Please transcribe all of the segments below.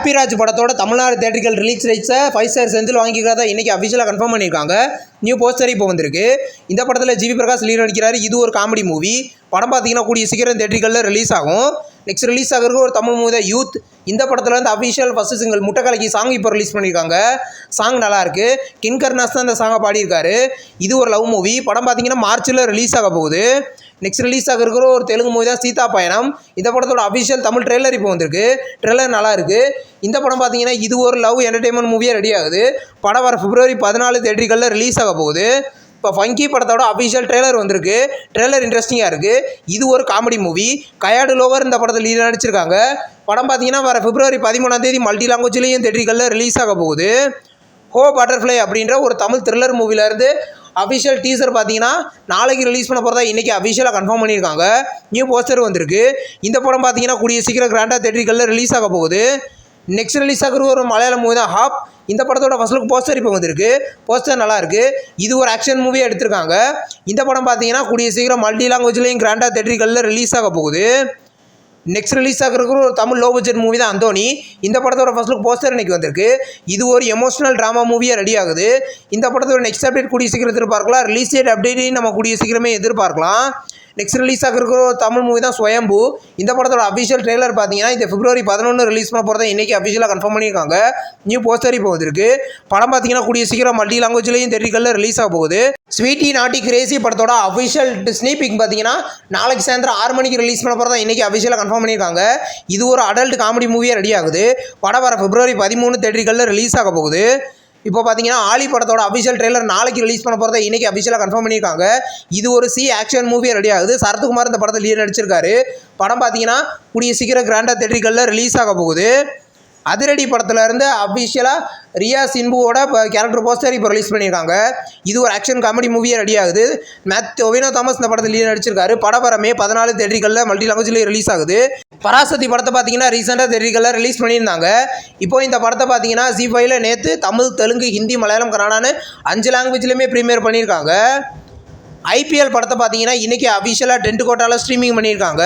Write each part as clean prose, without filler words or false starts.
ஹாப்பிராஜ் படத்தோட Tamil Nadu தியேட்டர்கள் release ரைட்ஸை 5 star Senthil வாங்கிக்கிறதா இன்றைக்கி அஃபிஷியலாக கன்ஃபார்ம் பண்ணியிருக்காங்க. நியூ போஸ்டர் இப்போ வந்திருக்கு. இந்த படத்தில் ஜிவி பிரகாஷ் லீட் நடிக்கிறாரு. இது ஒரு காமெடி மூவி. படம் பார்த்தீங்கன்னா கூடிய சீக்கிரம் தியேட்டர்களில் ரிலீஸ் ஆகும். நெக்ஸ்ட் ரிலீஸ் ஆகிறது ஒரு தமிழ் மூவி தான் யூத். இந்த படத்தில் வந்து அஃபிஷியல் ஃபஸ்ட்டு சிங்கிள் முட்டைக்கலக்கி சாங் இப்போ ரிலீஸ் பண்ணியிருக்காங்க. சாங் நல்லாயிருக்கு. கின்கர்னாஸ் தான் இந்த சாங்கை பாடியிருக்காரு. இது ஒரு லவ் மூவி. படம் பார்த்தீங்கன்னா மார்ச்சில் ரிலீஸ் ஆக போகுது. நெக்ஸ்ட் ரிலீஸ் ஆகிருக்கிற ஒரு தெலுங்கு மூவி தான் சீதா பயணம். இந்த படத்தோட அஃபிஷியல் தமிழ் ட்ரெய்லர் இப்போ வந்திருக்கு. ட்ரெய்லர் நல்லா இருக்குது. இந்த படம் பார்த்தீங்கன்னா இது ஒரு லவ் என்டர்டெயின்மெண்ட் மூவியாக ரெடி ஆகுது. படம் வர February 14 தேட்டர்களில் ரிலீஸ் ஆக போகுது. இப்போ ஃபங்கி படத்தோட அஃபிஷியல் ட்ரெய்லர் வந்திருக்கு. ட்ரெய்லர் இன்ட்ரெஸ்டிங்காக இருக்குது. இது ஒரு காமெடி மூவி. கயாடு லோவர் இந்த படத்தில் லீட் நடிச்சிருக்காங்க. படம் பார்த்தீங்கன்னா வர February 13 மல்டி லாங்குவேஜ்லேயும் தேட்டர்களில் ரிலீஸ் ஆக போகுது. ஹோ பட்டர்ஃப்ளை அப்படின்ற ஒரு தமிழ் த்ரில்லர் மூவிலேருந்து அஃபிஷியல் டீசர் பார்த்தீங்கன்னா நாளைக்கு ரிலீஸ் பண்ண போகிறதா இன்றைக்கி அஃபிஷியலாக கன்ஃபார்ம் பண்ணியிருக்காங்க. நியூ போஸ்டர் வந்திருக்கு. இந்த படம் பார்த்தீங்கன்னா கூடிய சீக்கிரம் கிராண்டாக தேட்டர்களில் ரிலீஸ் ஆக போகுது. நெக்ஸ்ட் ரிலீஸ் ஆகிற ஒரு மலையாளம் மூவி தான் ஹாப். இந்த படத்தோட ஃபர்ஸ்ட் லுக் போஸ்டர் இப்போ வந்திருக்கு. போஸ்டர் நல்லாயிருக்கு. இது ஒரு ஆக்ஷன் மூவியாக எடுத்திருக்காங்க. இந்த படம் பார்த்தீங்கன்னா கூடிய சீக்கிரம் மல்டி லாங்குவேஜ்லேயும் கிராண்டாக தேட்டர்களில் ரிலீஸ் ஆக போகுது. நெக்ஸ்ட் ரிலீஸ் ஆகிருக்கிற ஒரு தமிழ் லோ பட்ஜெட் மூவி தான் அந்தோனி. இந்த படத்தோட ஃபர்ஸ்ட் லுக் போஸ்டர் இன்றைக்கி வந்திருக்கு. இது ஒரு எமோஷனல் ட்ராமா மூவியாக ரெடி ஆகுது. இந்த படத்தோட நெக்ஸ்ட் அப்டேட் கூடிய சீக்கிரம் எதிர்பார்க்கலாம். ரிலீஸ் டேட் அப்டேட்டையும் நம்ம கூடிய சீக்கிரமே எதிர்பார்க்கலாம். நெக்ஸ்ட் ரிலீஸ் ஆகிருக்கிற ஒரு தமிழ் மூவி தான் ஸ்வயம்பு. இந்த படத்தோட அஃபிஷியல் ட்ரெய்லர் பார்த்தீங்கன்னா இந்த February 11 ரிலீஸ் பண்ண போகிறத இன்றைக்கி அஃபிஷியலாக கன்ஃபார்ம் பண்ணியிருக்காங்க. நியூ போஸ்டர் இப்போ வந்திருக்கு. படம் பார்த்தீங்கன்னா கூடிய சீக்கிரம் மல்டி லாங்குவேஜ்லேயும் தேட்டர்களில் ரிலீஸ் ஆக போகுது. ஸ்வீட்டி நாட்டி கிரேசி படத்தோட அஃபிஷியல் ஸ்னீபிக் பார்த்தீங்கன்னா நாளைக்கு சாயந்தரம் 6 மணிக்கு ரிலீஸ் பண்ண போகிறதா இன்றைக்கி அஃபிஷியலாக கன்ஃபார்ம் பண்ணியிருக்காங்க. இது ஒரு அடல்ட் காமெடி மூவியாக ரெடி ஆகுது. படம் வர February 13 தேட்டர்களில் ரிலீஸ் ஆக போகுது. இப்போ பார்த்தீங்கன்னா ஆலி படத்தோட அஃபிஷியல் ட்ரெய்லர் நாளைக்கு ரிலீஸ் பண்ண போகிறத இன்றைக்கி அஃபிஷியலாக கன்ஃபார்ம் பண்ணியிருக்காங்க. இது ஒரு ஆக்ஷன் மூவியாக ரெடி ஆகுது. சரத்குமார் இந்த படத்தில் லீட் நடிச்சிருக்காரு. படம் பார்த்தீங்கன்னா கூடிய சீக்கிரம் கிராண்டாக தேட்டர்களில் ரிலீஸ் ஆக போகுது. அதிரடி படத்தில் இருந்து அஃபிஷியலாக ரியா சிம்புவோட கேரக்டர் போஸ்டர் இப்போ ரிலீஸ் பண்ணியிருக்காங்க. இது ஒரு ஆக்ஷன் காமெடி மூவியாக ரெடி ஆகுது. ஒவினோ தாமஸ் இந்த படத்தில் லீட் நடிச்சிருக்காரு. படம் வர May 14 தேட்டர்களில் மல்டி லாங்குவேஜ்லேயே ரிலீஸ் ஆகுது. பராசக்தி படத்தை பார்த்தீங்கன்னா ரீசெண்டாக தேட்டர்களில் ரிலீஸ் பண்ணியிருந்தாங்க. இப்போ இந்த படத்தை பார்த்தீங்கன்னா ZEE5ல நேற்று தமிழ், தெலுங்கு, ஹிந்தி, மலையாளம், கன்னடான்னு 5 லாங்குவேஜ்லையுமே ப்ரீமியர் பண்ணியிருக்காங்க. IPL படத்தை பார்த்தீங்கன்னா இன்றைக்கி அஃபிஷியலாக 10 கோட்டாவில் ஸ்ட்ரீமிங் பண்ணியிருக்காங்க.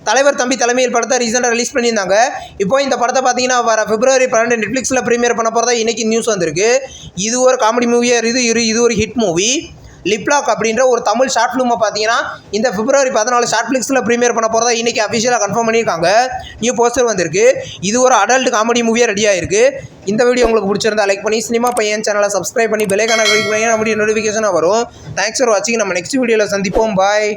தலைவர் தம்பி தலைமையில் படத்தை ரீசெண்டாக ரிலீஸ் பண்ணியிருந்தாங்க. இப்போ இந்த படத்தை பார்த்தீங்கன்னா வர February 12 நெட்ஃப்ளிக்ஸில் ப்ரீமியர் பண்ண போகிறதா இன்றைக்கி நியூஸ் வந்திருக்கு. இது ஒரு காமெடி மூவியாக இருக்குது. இது ஒரு ஹிட் மூவி. லிப்லாக் அப்படின்ற ஒரு தமிழ் ஷார்ட் ஃபிலிமை பார்த்தீங்கன்னா இந்த February 14 ஷார்ட்ஃப்ளிக்ஸில் ப்ரீமியர் பண்ண போகிறதா இன்றைக்கி அஃபிஷியலாக கன்ஃபார்ம் பண்ணியிருக்காங்க. நியூ போஸ்டர் வந்திருக்கு. இது ஒரு அடல்ட் காமெடி மூவியாக ரெடி ஆகிருக்கு. இந்த வீடியோ உங்களுக்கு பிடிச்சிருந்தா லைக் பண்ணி சினிமா பையன் சேனலை சப்ஸ்கிரைப் பண்ணி பெல் ஐகானை கிளிக் பண்ணி நம்முடைய நோட்டிஃபிகேஷனாக வரும். தேங்க்ஸ் ஃபார் வாட்சிங். நம்ம நெக்ஸ்ட் வீடியோவில் சந்திப்போம். பாய்.